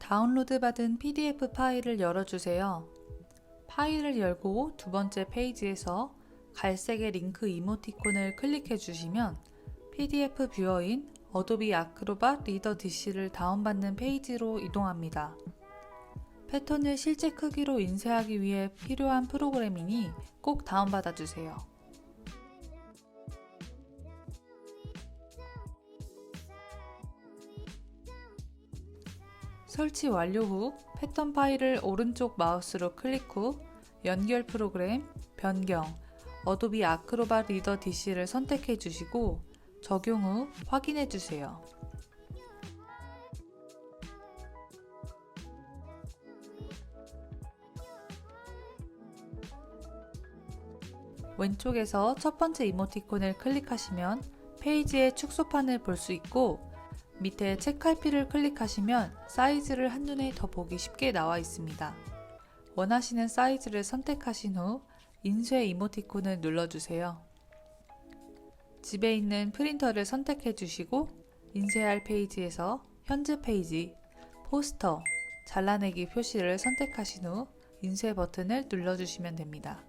다운로드받은 PDF 파일을 열어주세요. 파일을 열고 두 번째 페이지에서 갈색의 링크 이모티콘을 클릭해 주시면 PDF 뷰어인 어도비 아크로밧 리더 DC를 다운받는 페이지로 이동합니다. 패턴을 실제 크기로 인쇄하기 위해 필요한 프로그램이니 꼭 다운받아 주세요. 설치 완료 후 패턴 파일을 오른쪽 마우스로 클릭 후 연결 프로그램, 변경, 어도비 아크로밧 리더 DC를 선택해 주시고 적용 후 확인해 주세요. 왼쪽에서 첫 번째 이모티콘을 클릭하시면 페이지의 축소판을 볼 수 있고 밑에 책갈피를 클릭하시면 사이즈를 한눈에 더 보기 쉽게 나와 있습니다. 원하시는 사이즈를 선택하신 후 인쇄 이모티콘을 눌러주세요. 집에 있는 프린터를 선택해 주시고 인쇄할 페이지에서 현재 페이지, 포스터, 잘라내기 표시를 선택하신 후 인쇄 버튼을 눌러주시면 됩니다.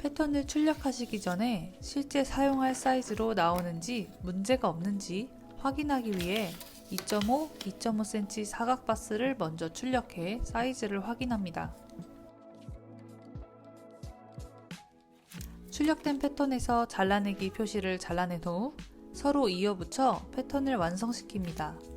패턴을 출력하시기 전에 실제 사용할 사이즈로 나오는지 문제가 없는지 확인하기 위해 2.5, 2.5cm 사각바스를 먼저 출력해 사이즈를 확인합니다. 출력된 패턴에서 잘라내기 표시를 잘라낸 후 서로 이어붙여 패턴을 완성시킵니다.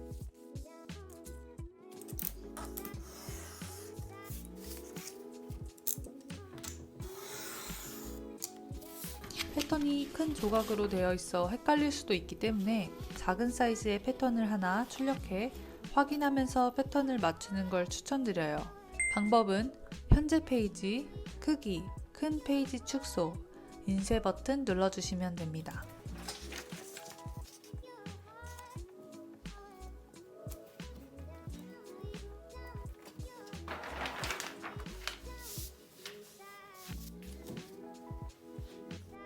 패턴이 큰 조각으로 되어 있어 헷갈릴 수도 있기 때문에 작은 사이즈의 패턴을 하나 출력해 확인하면서 패턴을 맞추는 걸 추천드려요. 방법은 현재 페이지, 크기, 큰 페이지 축소, 인쇄 버튼 눌러주시면 됩니다.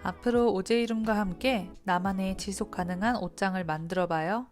앞으로 오제 이름과 함께 나만의 지속 가능한 옷장을 만들어봐요.